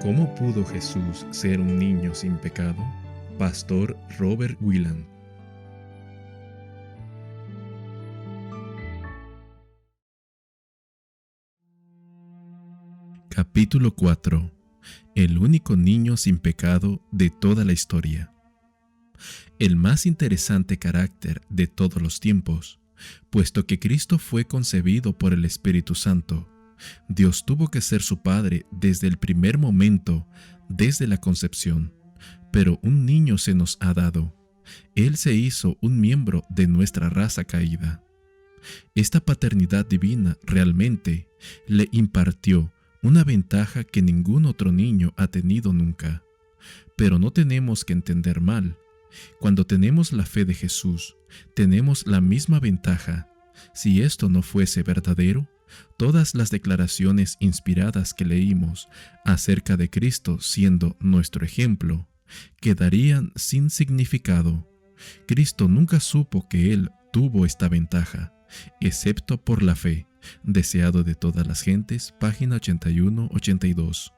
¿Cómo pudo Jesús ser un niño sin pecado? Pastor Robert Wieland. Capítulo 4. El único niño sin pecado de toda la historia. El más interesante carácter de todos los tiempos, puesto que Cristo fue concebido por el Espíritu Santo. Dios tuvo que ser su Padre desde el primer momento, desde la concepción. Pero un niño se nos ha dado. Él se hizo un miembro de nuestra raza caída. Esta paternidad divina realmente le impartió una ventaja que ningún otro niño ha tenido nunca. Pero no tenemos que entender mal. Cuando tenemos la fe de Jesús, tenemos la misma ventaja. Si esto no fuese verdadero, todas las declaraciones inspiradas que leímos acerca de Cristo siendo nuestro ejemplo quedarían sin significado. Cristo nunca supo que Él tuvo esta ventaja, excepto por la fe. Deseado de todas las gentes, página 81-82.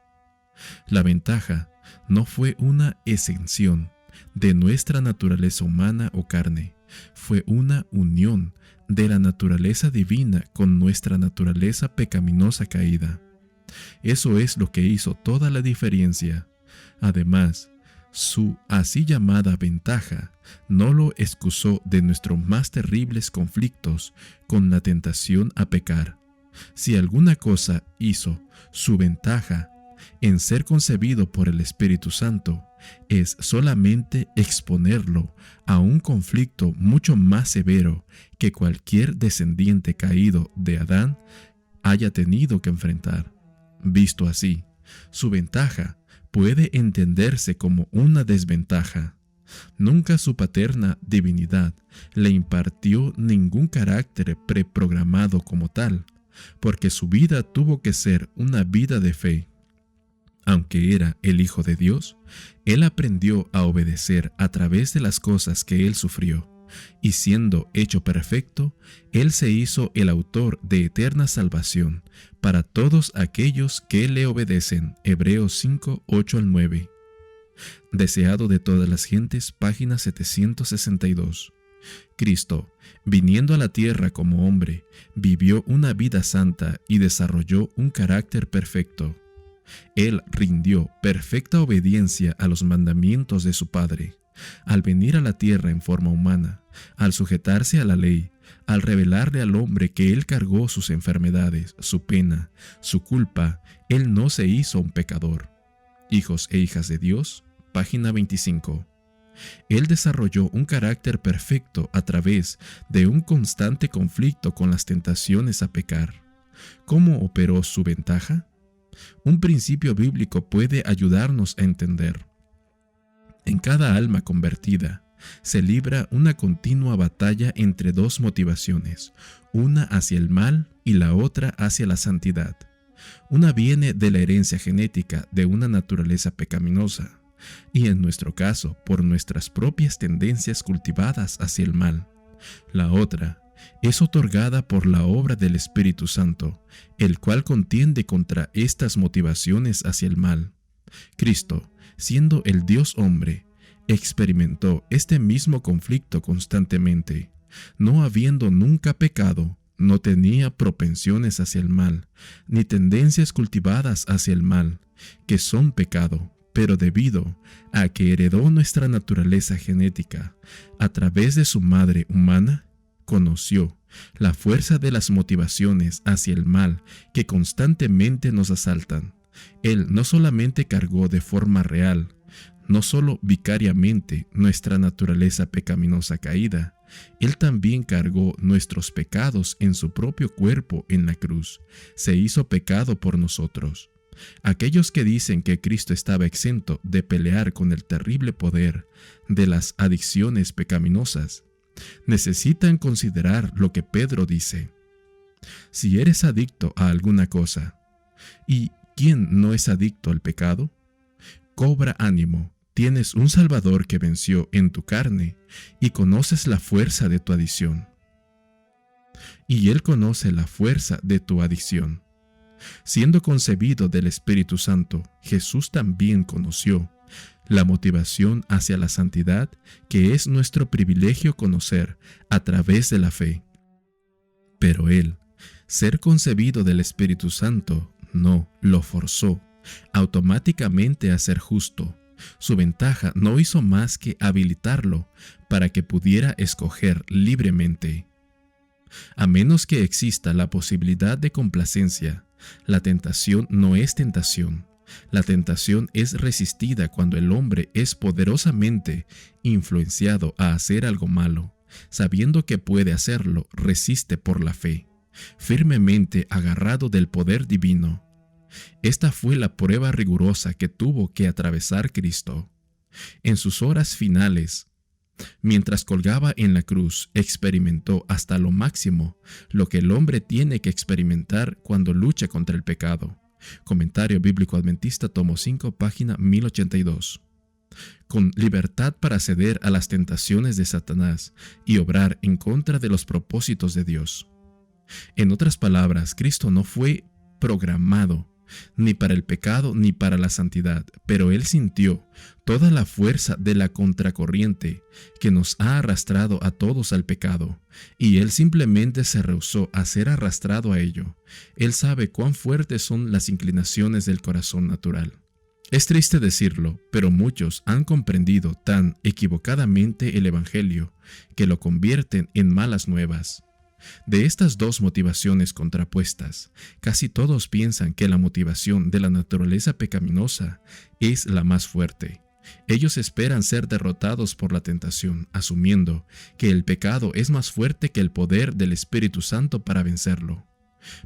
La ventaja no fue una exención de nuestra naturaleza humana o carne, fue una unión de la naturaleza divina con nuestra naturaleza pecaminosa caída. Eso es lo que hizo toda la diferencia. Además, su así llamada ventaja no lo excusó de nuestros más terribles conflictos con la tentación a pecar. Si alguna cosa hizo su ventaja en ser concebido por el Espíritu Santo, es solamente exponerlo a un conflicto mucho más severo que cualquier descendiente caído de Adán haya tenido que enfrentar. Visto así, su ventaja puede entenderse como una desventaja. Nunca su paterna divinidad le impartió ningún carácter preprogramado como tal, porque su vida tuvo que ser una vida de fe. Aunque era el Hijo de Dios, Él aprendió a obedecer a través de las cosas que Él sufrió, y siendo hecho perfecto, Él se hizo el autor de eterna salvación para todos aquellos que le obedecen. Hebreos 5, 8-9. Deseado de todas las gentes, página 762. Cristo, viniendo a la tierra como hombre, vivió una vida santa y desarrolló un carácter perfecto. Él rindió perfecta obediencia a los mandamientos de su Padre. Al venir a la tierra en forma humana, al sujetarse a la ley, al revelarle al hombre que Él cargó sus enfermedades, su pena, su culpa, Él no se hizo un pecador. Hijos e hijas de Dios, página 25. Él desarrolló un carácter perfecto a través de un constante conflicto con las tentaciones a pecar. ¿Cómo operó su ventaja? Un principio bíblico puede ayudarnos a entender. En cada alma convertida se libra una continua batalla entre dos motivaciones, una hacia el mal y la otra hacia la santidad. Una viene de la herencia genética de una naturaleza pecaminosa, y en nuestro caso por nuestras propias tendencias cultivadas hacia el mal. La otra es otorgada por la obra del Espíritu Santo, el cual contiende contra estas motivaciones hacia el mal. Cristo, siendo el Dios hombre, experimentó este mismo conflicto constantemente. No habiendo nunca pecado, no tenía propensiones hacia el mal, ni tendencias cultivadas hacia el mal, que son pecado, pero debido a que heredó nuestra naturaleza genética a través de su madre humana, conoció la fuerza de las motivaciones hacia el mal que constantemente nos asaltan. Él no solamente cargó de forma real, no solo vicariamente nuestra naturaleza pecaminosa caída, Él también cargó nuestros pecados en su propio cuerpo en la cruz. Se hizo pecado por nosotros. Aquellos que dicen que Cristo estaba exento de pelear con el terrible poder de las adicciones pecaminosas, necesitan considerar lo que Pedro dice. Si eres adicto a alguna cosa, ¿y quién no es adicto al pecado? Cobra ánimo, tienes un Salvador que venció en tu carne y conoces la fuerza de tu adicción. Y Él conoce la fuerza de tu adicción. Siendo concebido del Espíritu Santo, Jesús también conoció la motivación hacia la santidad que es nuestro privilegio conocer a través de la fe. Pero él, ser concebido del Espíritu Santo, no lo forzó automáticamente a ser justo. Su ventaja no hizo más que habilitarlo para que pudiera escoger libremente. A menos que exista la posibilidad de complacencia, la tentación no es tentación. La tentación es resistida cuando el hombre es poderosamente influenciado a hacer algo malo. Sabiendo que puede hacerlo, resiste por la fe, firmemente agarrado del poder divino. Esta fue la prueba rigurosa que tuvo que atravesar Cristo. En sus horas finales, mientras colgaba en la cruz, experimentó hasta lo máximo lo que el hombre tiene que experimentar cuando lucha contra el pecado. Comentario Bíblico Adventista, tomo 5, página 1082. Con libertad para ceder a las tentaciones de Satanás y obrar en contra de los propósitos de Dios. En otras palabras, Cristo no fue programado ni para el pecado ni para la santidad, pero Él sintió toda la fuerza de la contracorriente que nos ha arrastrado a todos al pecado, y Él simplemente se rehusó a ser arrastrado a ello. Él sabe cuán fuertes son las inclinaciones del corazón natural. Es triste decirlo, pero muchos han comprendido tan equivocadamente el Evangelio que lo convierten en malas nuevas. De estas dos motivaciones contrapuestas, casi todos piensan que la motivación de la naturaleza pecaminosa es la más fuerte. Ellos esperan ser derrotados por la tentación, asumiendo que el pecado es más fuerte que el poder del Espíritu Santo para vencerlo.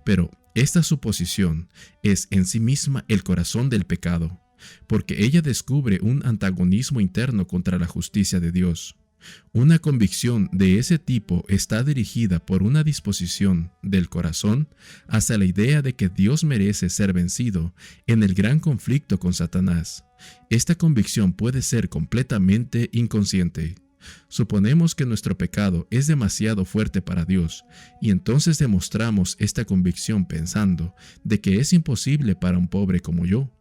Pero esta suposición es en sí misma el corazón del pecado, porque ella descubre un antagonismo interno contra la justicia de Dios. Una convicción de ese tipo está dirigida por una disposición del corazón hacia la idea de que Dios merece ser vencido en el gran conflicto con Satanás. Esta convicción puede ser completamente inconsciente. Suponemos que nuestro pecado es demasiado fuerte para Dios, y entonces demostramos esta convicción pensando de que es imposible para un pobre como yo,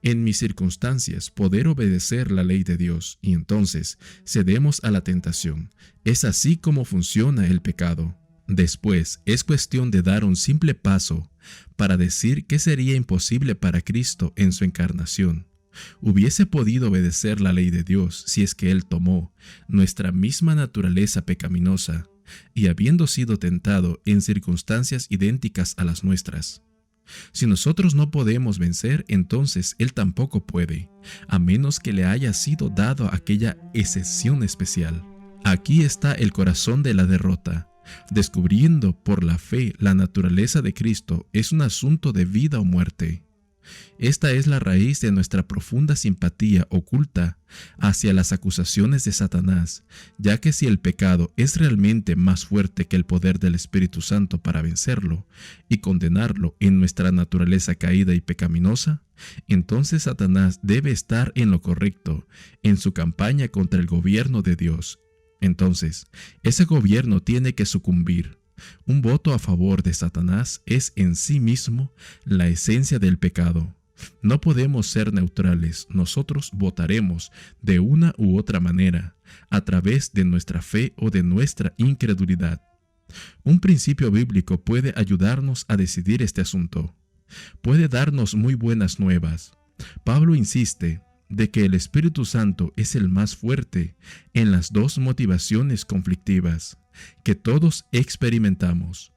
en mis circunstancias, poder obedecer la ley de Dios, y entonces cedemos a la tentación. Es así como funciona el pecado. Después es cuestión de dar un simple paso para decir que sería imposible para Cristo en su encarnación. Hubiese podido obedecer la ley de Dios si es que Él tomó nuestra misma naturaleza pecaminosa y habiendo sido tentado en circunstancias idénticas a las nuestras. Si nosotros no podemos vencer, entonces Él tampoco puede, a menos que le haya sido dado aquella excepción especial. Aquí está el corazón de la derrota. Descubriendo por la fe la naturaleza de Cristo es un asunto de vida o muerte. Esta es la raíz de nuestra profunda simpatía oculta hacia las acusaciones de Satanás, ya que si el pecado es realmente más fuerte que el poder del Espíritu Santo para vencerlo y condenarlo en nuestra naturaleza caída y pecaminosa, entonces Satanás debe estar en lo correcto en su campaña contra el gobierno de Dios. Entonces, ese gobierno tiene que sucumbir. Un voto a favor de Satanás es en sí mismo la esencia del pecado. No podemos ser neutrales, nosotros votaremos de una u otra manera, a través de nuestra fe o de nuestra incredulidad. Un principio bíblico puede ayudarnos a decidir este asunto. Puede darnos muy buenas nuevas. Pablo insiste de que el Espíritu Santo es el más fuerte en las dos motivaciones conflictivas que todos experimentamos.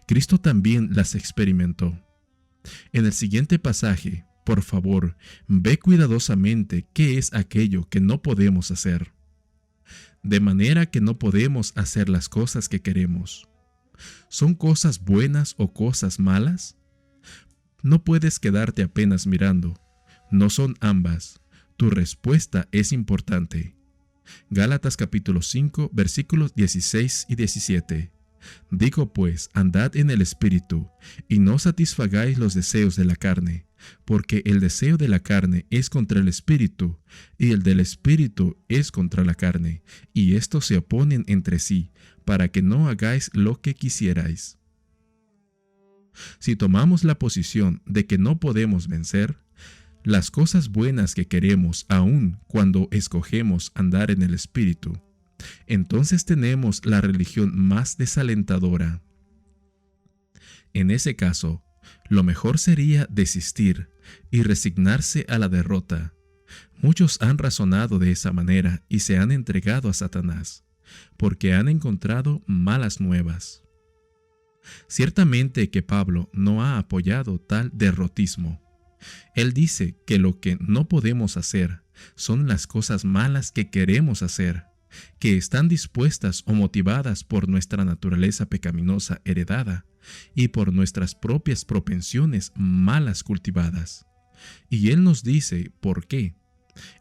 Cristo también las experimentó. En el siguiente pasaje, por favor, ve cuidadosamente qué es aquello que no podemos hacer. De manera que no podemos hacer las cosas que queremos. ¿Son cosas buenas o cosas malas? No puedes quedarte apenas mirando. No son ambas. Tu respuesta es importante. Gálatas capítulo 5, versículos 16 y 17. Digo pues, andad en el Espíritu, y no satisfagáis los deseos de la carne, porque el deseo de la carne es contra el Espíritu, y el del Espíritu es contra la carne, y estos se oponen entre sí, para que no hagáis lo que quisierais. Si tomamos la posición de que no podemos vencer las cosas buenas que queremos aun cuando escogemos andar en el Espíritu, entonces tenemos la religión más desalentadora. En ese caso, lo mejor sería desistir y resignarse a la derrota. Muchos han razonado de esa manera y se han entregado a Satanás, porque han encontrado malas nuevas. Ciertamente que Pablo no ha apoyado tal derrotismo. Él dice que lo que no podemos hacer son las cosas malas que queremos hacer, que están dispuestas o motivadas por nuestra naturaleza pecaminosa heredada y por nuestras propias propensiones malas cultivadas. Y Él nos dice por qué.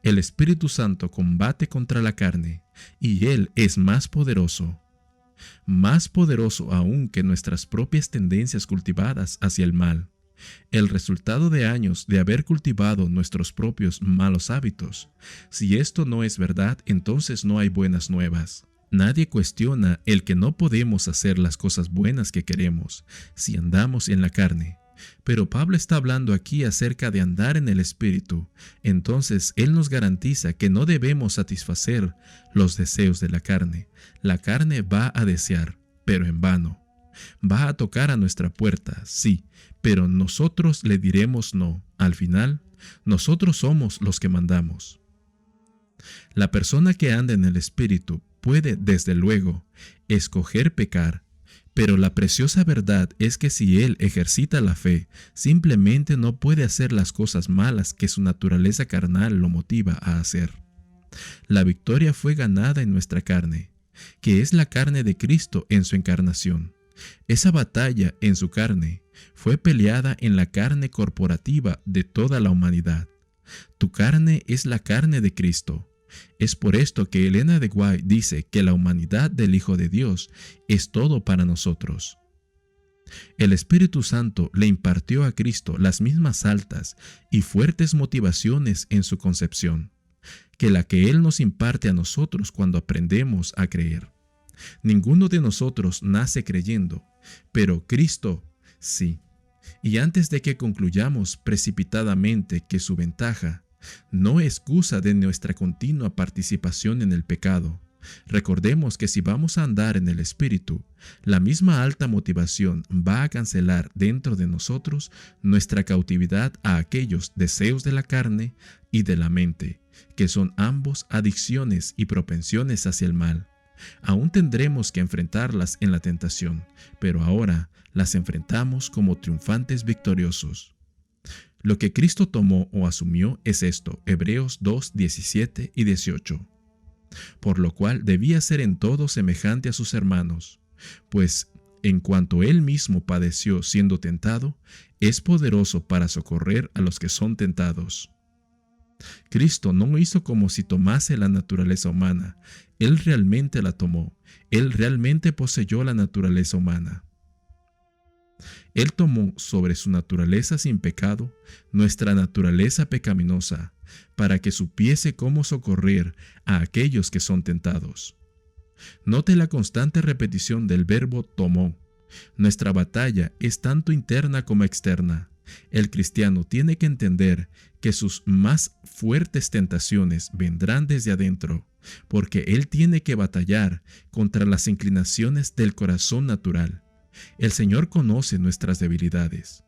El Espíritu Santo combate contra la carne, y Él es más poderoso aún que nuestras propias tendencias cultivadas hacia el mal. El resultado de años de haber cultivado nuestros propios malos hábitos. Si esto no es verdad, entonces no hay buenas nuevas. Nadie cuestiona el que no podemos hacer las cosas buenas que queremos si andamos en la carne. Pero Pablo está hablando aquí acerca de andar en el Espíritu. Entonces Él nos garantiza que no debemos satisfacer los deseos de la carne. La carne va a desear, pero en vano. Va a tocar a nuestra puerta, sí, pero nosotros le diremos no. Al final, nosotros somos los que mandamos. La persona que anda en el Espíritu puede, desde luego, escoger pecar, pero la preciosa verdad es que si él ejercita la fe, simplemente no puede hacer las cosas malas que su naturaleza carnal lo motiva a hacer. La victoria fue ganada en nuestra carne, que es la carne de Cristo en su encarnación. Esa batalla en su carne fue peleada en la carne corporativa de toda la humanidad. Tu carne es la carne de Cristo. Es por esto que Elena de White dice que la humanidad del Hijo de Dios es todo para nosotros. El Espíritu Santo le impartió a Cristo las mismas altas y fuertes motivaciones en su concepción, que la que Él nos imparte a nosotros cuando aprendemos a creer. Ninguno de nosotros nace creyendo, pero Cristo sí. Y antes de que concluyamos precipitadamente que su ventaja no excusa de nuestra continua participación en el pecado, recordemos que si vamos a andar en el Espíritu, la misma alta motivación va a cancelar dentro de nosotros nuestra cautividad a aquellos deseos de la carne y de la mente, que son ambos adicciones y propensiones hacia el mal. Aún tendremos que enfrentarlas en la tentación, pero ahora las enfrentamos como triunfantes victoriosos. Lo que Cristo tomó o asumió es esto, Hebreos 2, 17 y 18. Por lo cual debía ser en todo semejante a sus hermanos, pues en cuanto Él mismo padeció siendo tentado, es poderoso para socorrer a los que son tentados. Cristo no hizo como si tomase la naturaleza humana. Él realmente la tomó. Él realmente poseyó la naturaleza humana. Él tomó sobre su naturaleza sin pecado nuestra naturaleza pecaminosa, para que supiese cómo socorrer a aquellos que son tentados. Note la constante repetición del verbo tomó. Nuestra batalla es tanto interna como externa. El cristiano tiene que entender que sus más fuertes tentaciones vendrán desde adentro, porque él tiene que batallar contra las inclinaciones del corazón natural. El Señor conoce nuestras debilidades.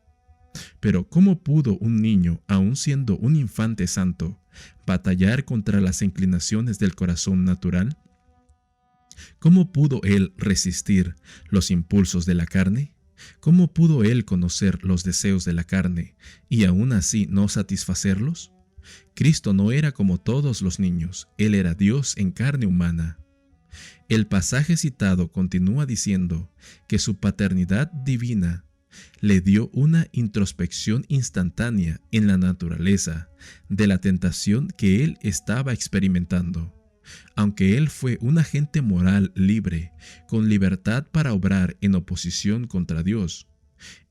Pero ¿cómo pudo un niño, aun siendo un infante santo, batallar contra las inclinaciones del corazón natural? ¿Cómo pudo él resistir los impulsos de la carne? ¿Cómo pudo él conocer los deseos de la carne y aún así no satisfacerlos? Cristo no era como todos los niños, Él era Dios en carne humana. El pasaje citado continúa diciendo que su paternidad divina le dio una introspección instantánea en la naturaleza de la tentación que él estaba experimentando. Aunque él fue un agente moral libre, con libertad para obrar en oposición contra Dios,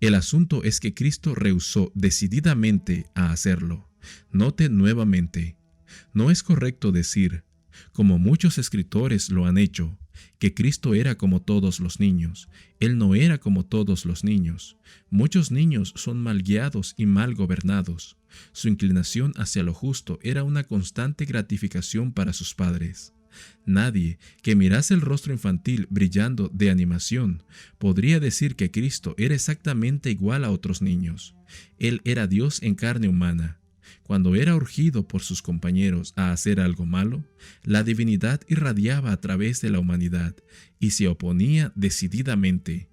el asunto es que Cristo rehusó decididamente a hacerlo. Note nuevamente, no es correcto decir, como muchos escritores lo han hecho, que Cristo era como todos los niños. Él no era como todos los niños. Muchos niños son mal guiados y mal gobernados. Su inclinación hacia lo justo era una constante gratificación para sus padres. Nadie que mirase el rostro infantil brillando de animación podría decir que Cristo era exactamente igual a otros niños. Él era Dios en carne humana. Cuando era urgido por sus compañeros a hacer algo malo, la divinidad irradiaba a través de la humanidad y se oponía decididamente.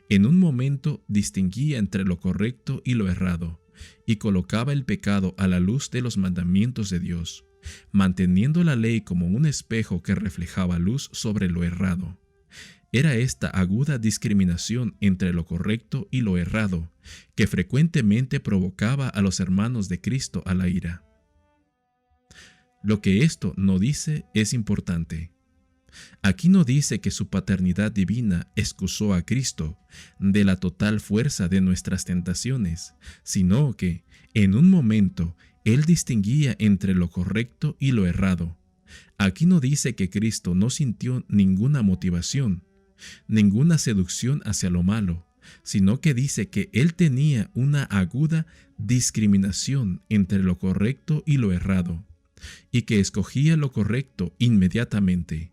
En un momento distinguía entre lo correcto y lo errado, y colocaba el pecado a la luz de los mandamientos de Dios, manteniendo la ley como un espejo que reflejaba luz sobre lo errado. Era esta aguda discriminación entre lo correcto y lo errado que frecuentemente provocaba a los hermanos de Cristo a la ira. Lo que esto no dice es importante. Aquí no dice que su paternidad divina excusó a Cristo de la total fuerza de nuestras tentaciones, sino que, en un momento, Él distinguía entre lo correcto y lo errado. Aquí no dice que Cristo no sintió ninguna motivación, ninguna seducción hacia lo malo, sino que dice que Él tenía una aguda discriminación entre lo correcto y lo errado, y que escogía lo correcto inmediatamente.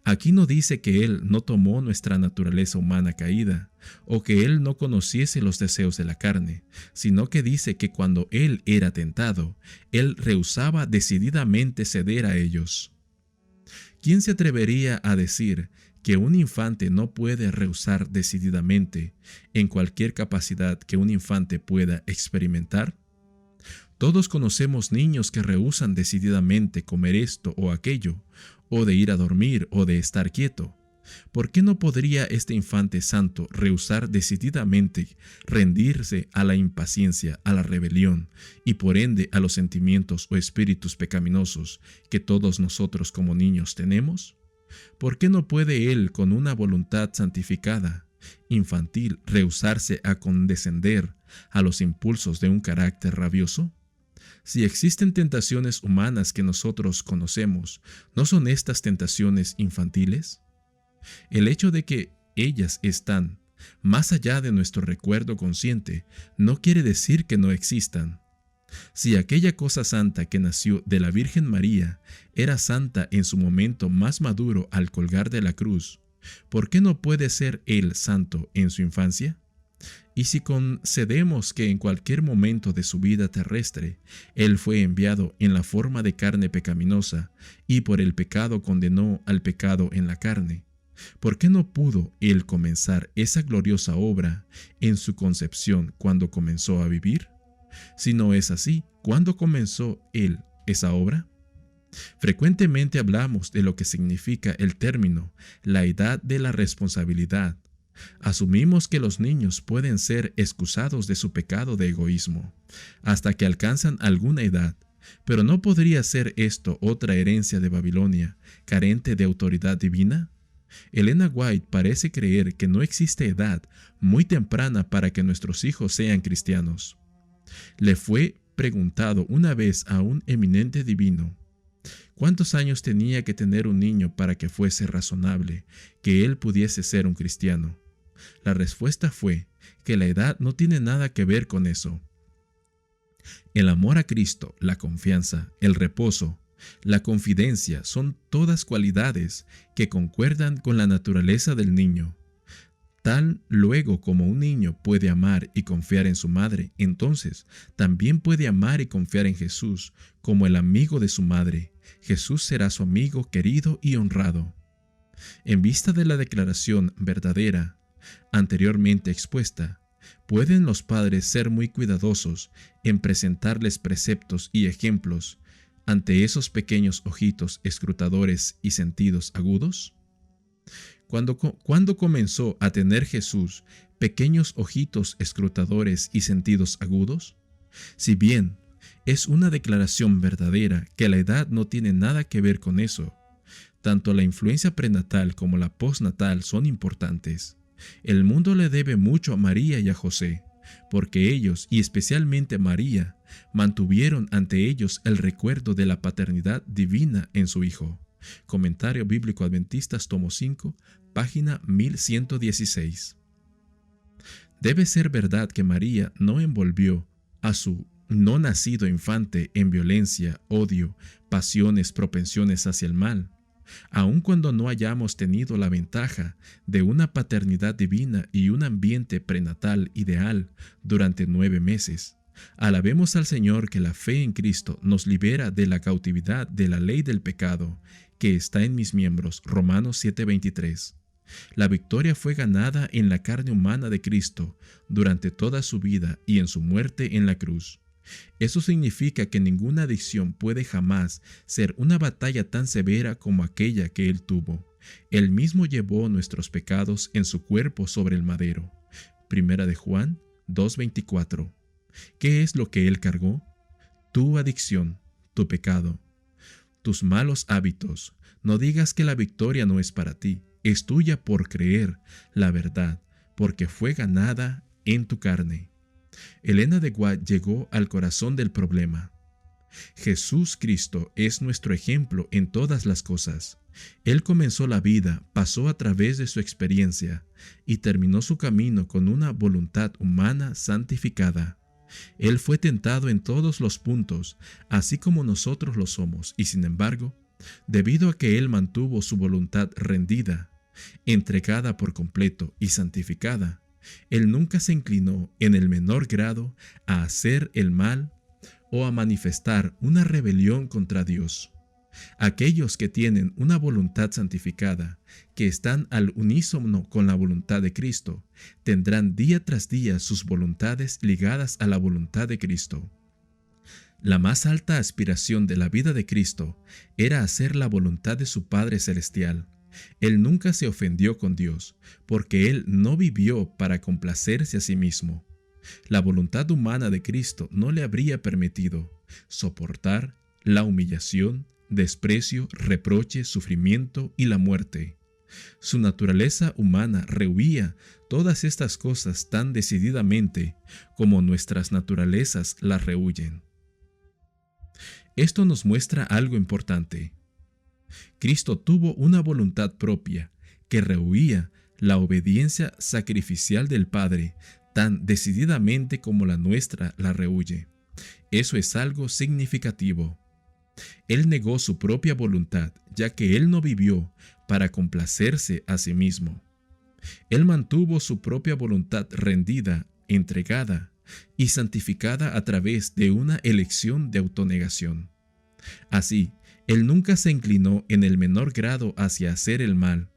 Aquí no dice que Él no tomó nuestra naturaleza humana caída, o que Él no conociese los deseos de la carne, sino que dice que cuando Él era tentado, Él rehusaba decididamente ceder a ellos. ¿Quién se atrevería a decir que un infante no puede rehusar decididamente en cualquier capacidad que un infante pueda experimentar? Todos conocemos niños que rehúsan decididamente comer esto o aquello, o de ir a dormir o de estar quieto. ¿Por qué no podría este infante santo rehusar decididamente rendirse a la impaciencia, a la rebelión y por ende a los sentimientos o espíritus pecaminosos que todos nosotros como niños tenemos? ¿Por qué no puede él, con una voluntad santificada, infantil, rehusarse a condescender a los impulsos de un carácter rabioso? Si existen tentaciones humanas que nosotros conocemos, ¿no son estas tentaciones infantiles? El hecho de que ellas están más allá de nuestro recuerdo consciente no quiere decir que no existan. Si aquella cosa santa que nació de la Virgen María era santa en su momento más maduro al colgar de la cruz, ¿por qué no puede ser Él santo en su infancia? Y si concedemos que en cualquier momento de su vida terrestre, Él fue enviado en la forma de carne pecaminosa y por el pecado condenó al pecado en la carne, ¿por qué no pudo Él comenzar esa gloriosa obra en su concepción cuando comenzó a vivir? Si no es así, ¿cuándo comenzó Él esa obra? Frecuentemente hablamos de lo que significa el término, la edad de la responsabilidad. Asumimos que los niños pueden ser excusados de su pecado de egoísmo hasta que alcanzan alguna edad, pero ¿no podría ser esto otra herencia de Babilonia, carente de autoridad divina? Elena White parece creer que no existe edad muy temprana para que nuestros hijos sean cristianos. Le fue preguntado una vez a un eminente divino, ¿cuántos años tenía que tener un niño para que fuese razonable que él pudiese ser un cristiano? La respuesta fue que la edad no tiene nada que ver con eso. El amor a Cristo, la confianza, el reposo, la confidencia son todas cualidades que concuerdan con la naturaleza del niño. Tan luego como un niño puede amar y confiar en su madre, entonces también puede amar y confiar en Jesús como el amigo de su madre. Jesús será su amigo querido y honrado. En vista de la declaración verdadera anteriormente expuesta, ¿pueden los padres ser muy cuidadosos en presentarles preceptos y ejemplos ante esos pequeños ojitos escrutadores y sentidos agudos? ¿Cuándo comenzó a tener Jesús pequeños ojitos escrutadores y sentidos agudos? Si bien es una declaración verdadera que la edad no tiene nada que ver con eso, tanto la influencia prenatal como la postnatal son importantes. El mundo le debe mucho a María y a José, porque ellos, y especialmente María, mantuvieron ante ellos el recuerdo de la paternidad divina en su Hijo. Comentario Bíblico Adventistas, tomo 5, página 1116. Debe ser verdad que María no envolvió a su no nacido infante en violencia, odio, pasiones, propensiones hacia el mal, aun cuando no hayamos tenido la ventaja de una paternidad divina y un ambiente prenatal ideal durante 9 meses. Alabemos al Señor que la fe en Cristo nos libera de la cautividad de la ley del pecado que está en mis miembros. Romanos 7:23. La victoria fue ganada en la carne humana de Cristo durante toda su vida y en su muerte en la cruz. Eso significa que ninguna adicción puede jamás ser una batalla tan severa como aquella que Él tuvo. Él mismo llevó nuestros pecados en su cuerpo sobre el madero. Primera de Juan 2:24. ¿Qué es lo que Él cargó? Tu adicción, tu pecado, tus malos hábitos. No digas que la victoria no es para ti. Es tuya por creer la verdad, porque fue ganada en tu carne. Elena de White llegó al corazón del problema. Jesús Cristo es nuestro ejemplo en todas las cosas. Él comenzó la vida, pasó a través de su experiencia y terminó su camino con una voluntad humana santificada. Él fue tentado en todos los puntos, así como nosotros lo somos, y sin embargo, debido a que Él mantuvo su voluntad rendida, entregada por completo y santificada, Él nunca se inclinó en el menor grado a hacer el mal o a manifestar una rebelión contra Dios. Aquellos que tienen una voluntad santificada, que están al unísono con la voluntad de Cristo, tendrán día tras día sus voluntades ligadas a la voluntad de Cristo. La más alta aspiración de la vida de Cristo era hacer la voluntad de su Padre Celestial. Él nunca se ofendió con Dios, porque Él no vivió para complacerse a sí mismo. La voluntad humana de Cristo no le habría permitido soportar la humillación, desprecio, reproche, sufrimiento y la muerte. Su naturaleza humana rehuía todas estas cosas tan decididamente como nuestras naturalezas las rehuyen. Esto nos muestra algo importante. Cristo tuvo una voluntad propia que rehuía la obediencia sacrificial del Padre tan decididamente como la nuestra la rehuye. Eso es algo significativo. Él negó su propia voluntad, ya que Él no vivió para complacerse a sí mismo. Él mantuvo su propia voluntad rendida, entregada y santificada a través de una elección de autonegación. Así, Él nunca se inclinó en el menor grado hacia hacer el mal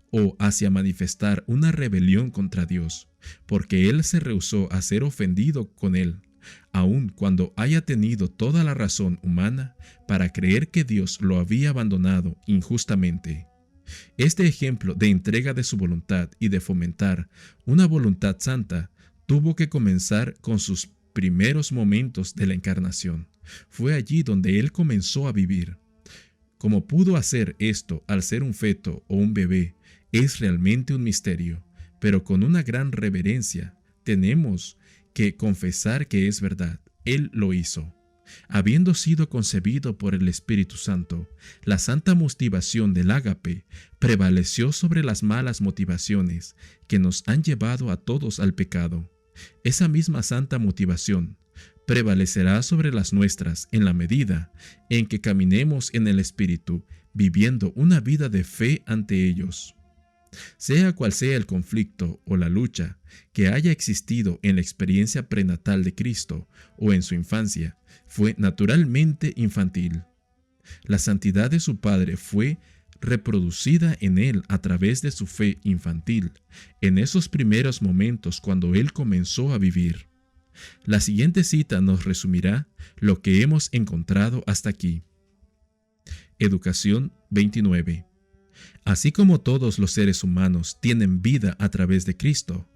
o hacia manifestar una rebelión contra Dios, porque Él se rehusó a ser ofendido con Él, aun cuando haya tenido toda la razón humana para creer que Dios lo había abandonado injustamente. Este ejemplo de entrega de su voluntad y de fomentar una voluntad santa tuvo que comenzar con sus primeros momentos de la encarnación. Fue allí donde Él comenzó a vivir. Cómo pudo hacer esto al ser un feto o un bebé es realmente un misterio, pero con una gran reverencia tenemos que confesar que es verdad. Él lo hizo. Habiendo sido concebido por el Espíritu Santo, la santa motivación del ágape prevaleció sobre las malas motivaciones que nos han llevado a todos al pecado. Esa misma santa motivación prevalecerá sobre las nuestras en la medida en que caminemos en el Espíritu, viviendo una vida de fe ante ellos. Sea cual sea el conflicto o la lucha que haya existido en la experiencia prenatal de Cristo o en su infancia, fue naturalmente infantil. La santidad de su Padre fue reproducida en Él a través de su fe infantil, en esos primeros momentos cuando Él comenzó a vivir. La siguiente cita nos resumirá lo que hemos encontrado hasta aquí. Educación 29. Así como todos los seres humanos tienen vida a través de Cristo,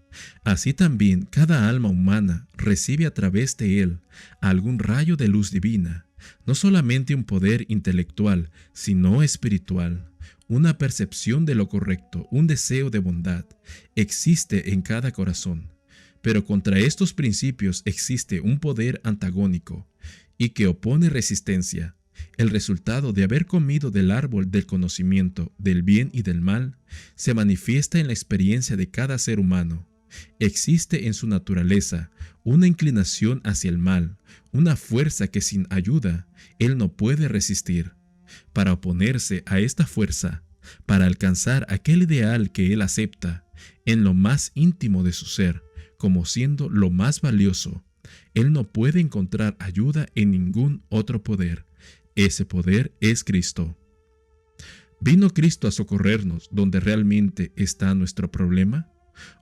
así también cada alma humana recibe a través de Él algún rayo de luz divina, no solamente un poder intelectual, sino espiritual, una percepción de lo correcto, un deseo de bondad, existe en cada corazón. Pero contra estos principios existe un poder antagónico y que opone resistencia. El resultado de haber comido del árbol del conocimiento del bien y del mal se manifiesta en la experiencia de cada ser humano. Existe en su naturaleza una inclinación hacia el mal, una fuerza que sin ayuda él no puede resistir. Para oponerse a esta fuerza, para alcanzar aquel ideal que él acepta en lo más íntimo de su ser, como siendo lo más valioso, él no puede encontrar ayuda en ningún otro poder. Ese poder es Cristo. ¿Vino Cristo a socorrernos donde realmente está nuestro problema?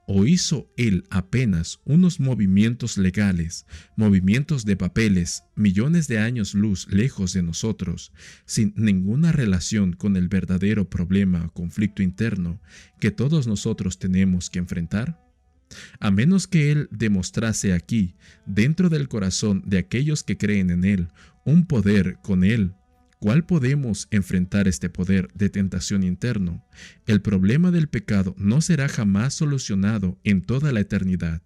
¿O hizo Él apenas unos movimientos legales, movimientos de papeles, millones de años luz lejos de nosotros, sin ninguna relación con el verdadero problema o conflicto interno que todos nosotros tenemos que enfrentar? A menos que Él demostrase aquí, dentro del corazón de aquellos que creen en Él, un poder con Él, ¿cuál podemos enfrentar este poder de tentación interno? El problema del pecado no será jamás solucionado en toda la eternidad,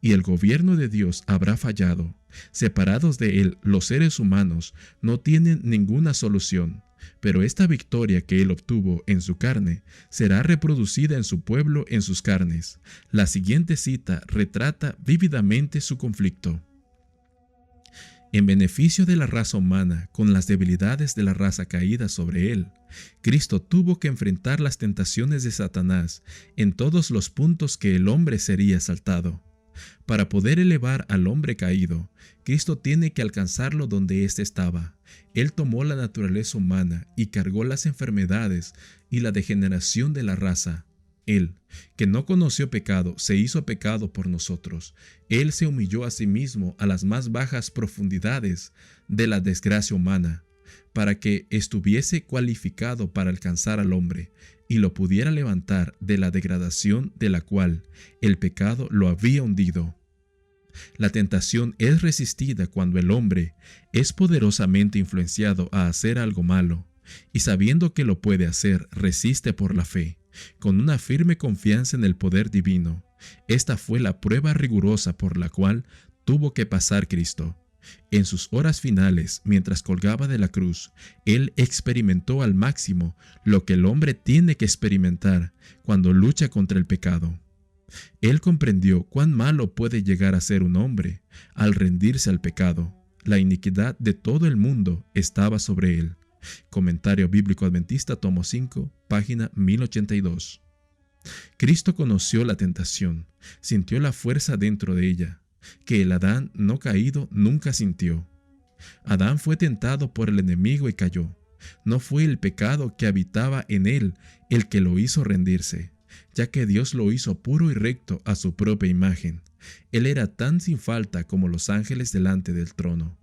y el gobierno de Dios habrá fallado. Separados de Él, los seres humanos no tienen ninguna solución. Pero esta victoria que Él obtuvo en su carne será reproducida en su pueblo en sus carnes. La siguiente cita retrata vívidamente su conflicto. En beneficio de la raza humana, con las debilidades de la raza caída sobre Él, Cristo tuvo que enfrentar las tentaciones de Satanás en todos los puntos que el hombre sería asaltado. Para poder elevar al hombre caído, Cristo tiene que alcanzarlo donde éste estaba. Él tomó la naturaleza humana y cargó las enfermedades y la degeneración de la raza. Él, que no conoció pecado, se hizo pecado por nosotros. Él se humilló a sí mismo a las más bajas profundidades de la desgracia humana, para que estuviese cualificado para alcanzar al hombre y lo pudiera levantar de la degradación de la cual el pecado lo había hundido. La tentación es resistida cuando el hombre es poderosamente influenciado a hacer algo malo, y sabiendo que lo puede hacer, resiste por la fe, con una firme confianza en el poder divino. Esta fue la prueba rigurosa por la cual tuvo que pasar Cristo. En sus horas finales, mientras colgaba de la cruz, Él experimentó al máximo lo que el hombre tiene que experimentar cuando lucha contra el pecado. Él comprendió cuán malo puede llegar a ser un hombre al rendirse al pecado. La iniquidad de todo el mundo estaba sobre él. Comentario Bíblico Adventista, tomo 5, página 1082. Cristo conoció la tentación, sintió la fuerza dentro de ella, que el Adán no caído nunca sintió. Adán fue tentado por el enemigo y cayó. No fue el pecado que habitaba en él el que lo hizo rendirse, ya que Dios lo hizo puro y recto a su propia imagen. Él era tan sin falta como los ángeles delante del trono.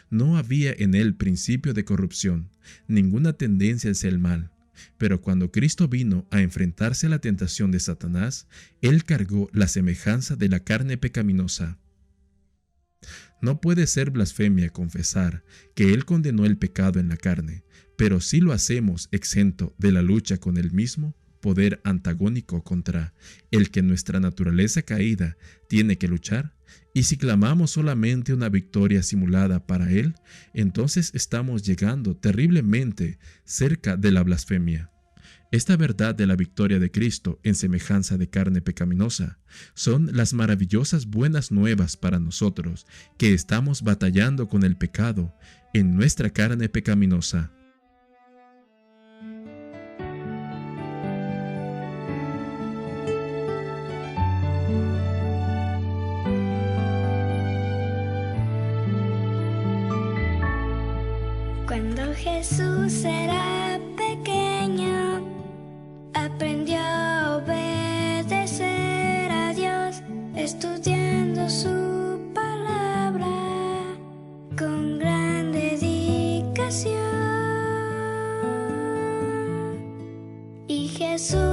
No había en él principio de corrupción, ninguna tendencia hacia el mal. Pero cuando Cristo vino a enfrentarse a la tentación de Satanás, Él cargó la semejanza de la carne pecaminosa. No puede ser blasfemia confesar que Él condenó el pecado en la carne, pero si lo hacemos exento de la lucha con el mismo poder antagónico contra el que nuestra naturaleza caída tiene que luchar, y si clamamos solamente una victoria simulada para Él, entonces estamos llegando terriblemente cerca de la blasfemia. Esta verdad de la victoria de Cristo en semejanza de carne pecaminosa son las maravillosas buenas nuevas para nosotros que estamos batallando con el pecado en nuestra carne pecaminosa. Cuando Jesús era pequeño, aprendió a obedecer a Dios, estudiando su palabra con gran dedicación. Y Jesús